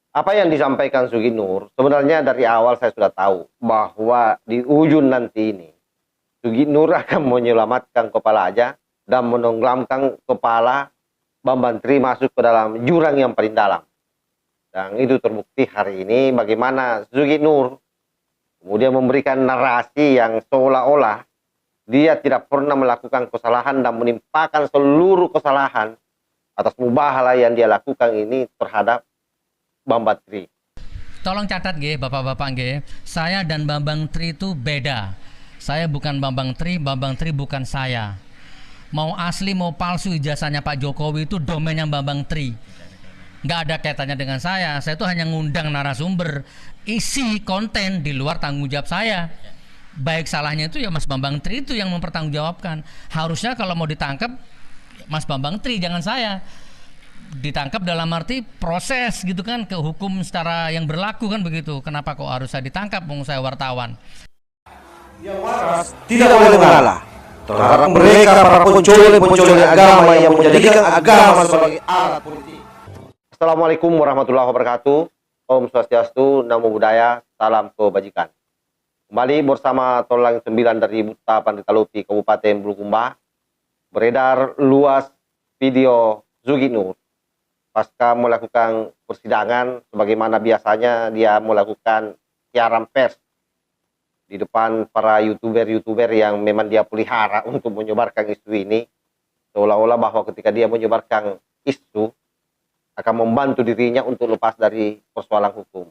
Apa yang disampaikan Sugi Nur, sebenarnya dari awal saya sudah tahu bahwa di ujung nanti ini, Sugi Nur akan menyelamatkan kepala aja dan menenggelamkan kepala Bambang Tri masuk ke dalam jurang yang paling dalam. Dan itu terbukti hari ini bagaimana Sugi Nur kemudian memberikan narasi yang seolah-olah dia tidak pernah melakukan kesalahan dan menimpakan seluruh kesalahan atas mubahalah yang dia lakukan ini terhadap Bambang Tri. Tolong catat G, Bapak-bapak G. Saya dan Bambang Tri itu beda. Saya bukan Bambang Tri bukan saya. Mau asli mau palsu ijazahnya Pak Jokowi itu domainnya Bambang Tri. Nggak ada kaitannya dengan saya. Saya itu hanya ngundang narasumber. Isi konten di luar tanggung jawab saya. Baik salahnya itu ya Mas Bambang Tri itu yang mempertanggungjawabkan. Harusnya kalau mau ditangkap Mas Bambang Tri, jangan saya. Ditangkap dalam arti proses gitu kan, ke hukum secara yang berlaku kan begitu. Kenapa kok harus saya ditangkap wong saya wartawan? Yang waras tidak boleh mengalah terhadap mereka para pencuri agama yang menjadikan agama sebagai alat politik. Assalamualaikum warahmatullahi wabarakatuh. Om Swastiastu, Namo Buddhaya, salam kebajikan. Kembali bersama Tolang 9 dari Buta Panditalupi, Kabupaten Bulukumba. Beredar luas video Sugi Nur pasca melakukan persidangan sebagaimana biasanya dia melakukan siaran pers di depan para youtuber yang memang dia pelihara untuk menyebarkan isu ini, seolah-olah bahwa ketika dia menyebarkan isu akan membantu dirinya untuk lepas dari persoalan hukum.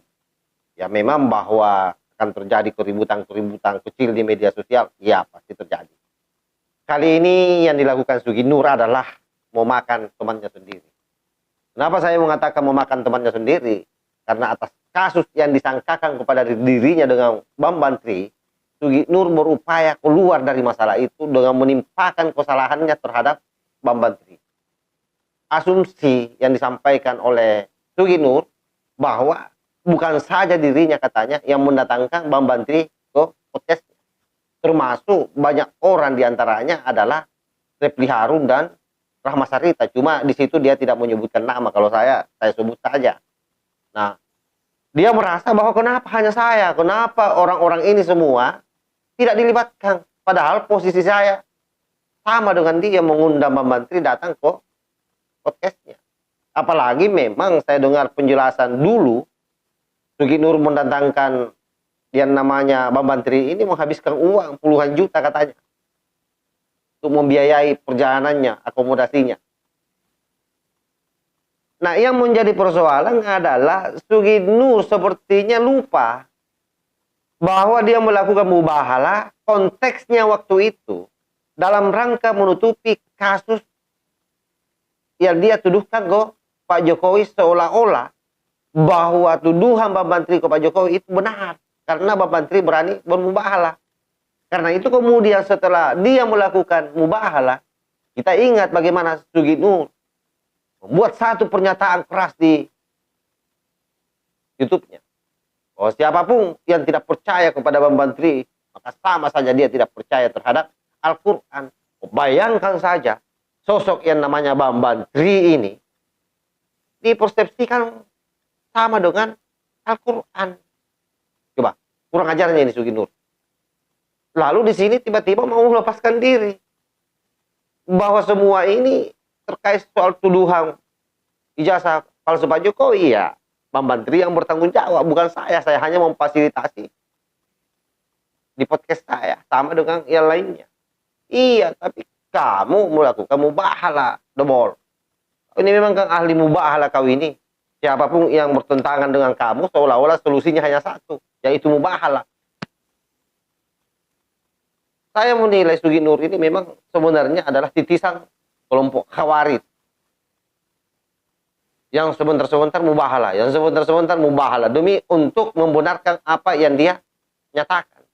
Ya memang bahwa akan terjadi keributan kecil di media sosial, ya pasti terjadi. Kali ini yang dilakukan Sugi Nur adalah memakan temannya sendiri. Kenapa saya mengatakan memakan temannya sendiri? Karena atas kasus yang disangkakan kepada dirinya dengan Bambang Tri, Sugi Nur berupaya keluar dari masalah itu dengan menimpakan kesalahannya terhadap Bambang Tri. Asumsi yang disampaikan oleh Sugi Nur bahwa bukan saja dirinya katanya yang mendatangkan Bambang Tri ke podcastnya. Termasuk banyak orang diantaranya adalah Refli Harun dan Rahma Sarita. Cuma di situ dia tidak menyebutkan nama. Kalau saya sebut saja. Nah, dia merasa bahwa kenapa hanya saya? Kenapa orang-orang ini semua tidak dilibatkan? Padahal posisi saya sama dengan dia mengundang Bambang Tri datang ke podcastnya. Apalagi memang saya dengar penjelasan dulu Sugi Nur mendatangkan yang namanya Bambang Tri ini menghabiskan uang puluhan juta katanya untuk membiayai perjalanannya, akomodasinya. Nah, yang menjadi persoalan adalah Sugi Nur sepertinya lupa bahwa dia melakukan mubahalah konteksnya waktu itu dalam rangka menutupi kasus yang dia tuduhkan ke Pak Jokowi, seolah-olah bahwa tuduhan Bambang Tri ke Pak Jokowi itu benar karena Bambang Tri berani bermubahalah. Karena itu kemudian setelah dia melakukan mubahalah, kita ingat bagaimana Sugi Nur membuat satu pernyataan keras di YouTube-nya. Oh, siapapun yang tidak percaya kepada Bambang Tri, maka sama saja dia tidak percaya terhadap Al-Quran. Oh, bayangkan saja, sosok yang namanya Bambang Tri ini dipersepsikan sama dengan Al-Quran. Coba, kurang ajarnya ini Sugi Nur. Lalu di sini tiba-tiba mau melepaskan diri bahwa semua ini terkait soal tuduhan ijazah palsu Pak Jokowi, ya Bambang Tri yang bertanggung jawab, bukan saya. Saya hanya memfasilitasi di podcast saya sama dengan yang lainnya. Iya, tapi kamu melakukan mubahalah, Dobol. Ini memang kan ahli mubahalah kau ini. Siapapun yang bertentangan dengan kamu seolah-olah solusinya hanya satu, yaitu mubahalah. Saya menilai Sugi Nur ini memang sebenarnya adalah titisan kelompok Khawarij. Yang sebentar-sebentar mubahalah, yang sebentar-sebentar mubahalah demi untuk membenarkan apa yang dia nyatakan.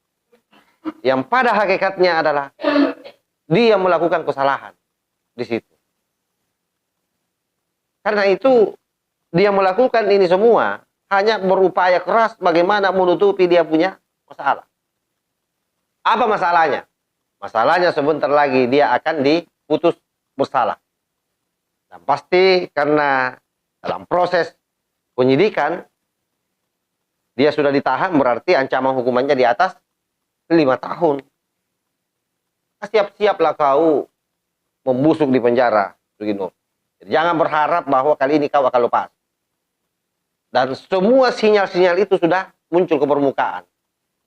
Yang pada hakikatnya adalah dia melakukan kesalahan di situ. Karena itu dia melakukan ini semua hanya berupaya keras bagaimana menutupi dia punya masalah. Apa masalahnya? Masalahnya sebentar lagi dia akan diputus bersalah. Dan pasti karena dalam proses penyidikan Dia sudah ditahan berarti ancaman hukumannya di atas 5 tahun. Siap-siaplah kau membusuk di penjara, Sugi Nur. Jangan berharap bahwa kali ini kau akan lepas. Dan semua sinyal-sinyal itu sudah muncul ke permukaan.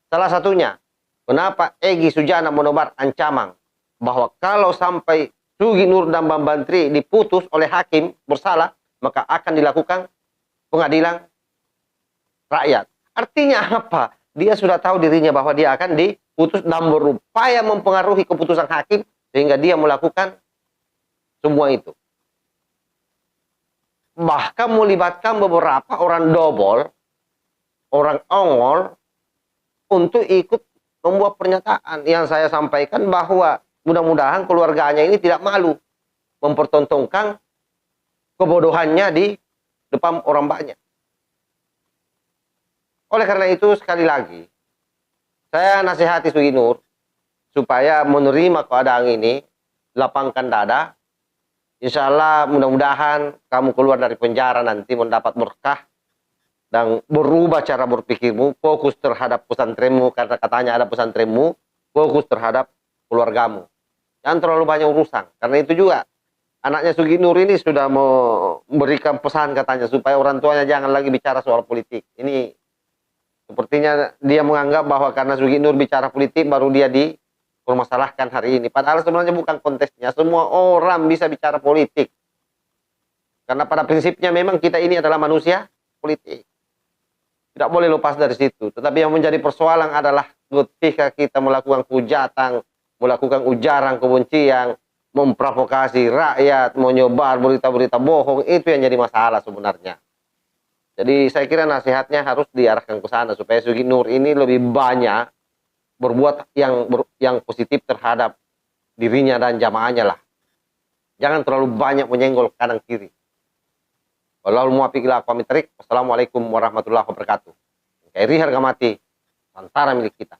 Salah satunya, kenapa Egy Sujana menebar ancaman bahwa kalau sampai Sugi Nur dan Bambang Tri diputus oleh hakim bersalah, maka akan dilakukan pengadilan rakyat. Artinya apa? Dia sudah tahu dirinya bahwa dia akan diputus dan berupaya mempengaruhi keputusan hakim sehingga dia melakukan semua itu. Bahkan melibatkan beberapa orang dobol, orang ongol untuk ikut membuat pernyataan yang saya sampaikan bahwa mudah-mudahan keluarganya ini tidak malu mempertontonkan kebodohannya di depan orang banyak. Oleh karena itu sekali lagi saya nasihati Sugi Nur supaya menerima keadaan ini, lapangkan dada. Insya Allah mudah-mudahan kamu keluar dari penjara nanti mendapat berkah dan berubah cara berpikirmu, fokus terhadap pesantrenmu karena katanya ada pesantrenmu, fokus terhadap keluargamu. Jangan terlalu banyak urusan. Karena itu juga anaknya Sugi Nur ini sudah memberikan pesan katanya supaya orang tuanya jangan lagi bicara soal politik. Ini sepertinya dia menganggap bahwa karena Sugi Nur bicara politik baru dia dipermasalahkan hari ini. Padahal sebenarnya bukan konteksnya. Semua orang bisa bicara politik. Karena pada prinsipnya memang kita ini adalah manusia politik. Tidak boleh lepas dari situ. Tetapi yang menjadi persoalan adalah ketika kita melakukan hujatan, melakukan ujaran kebencian, memprovokasi rakyat, menyebar berita-berita bohong, itu yang jadi masalah sebenarnya. Jadi saya kira nasihatnya harus diarahkan ke sana supaya Sugi Nur ini lebih banyak berbuat yang positif terhadap dirinya dan jamaahnya lah. Jangan terlalu banyak menyenggol kanan kiri. Wallahul muwaffiq ila aqwamit thoriq. Wassalamualaikum warahmatullahi wabarakatuh. KRI harga mati, antara milik kita.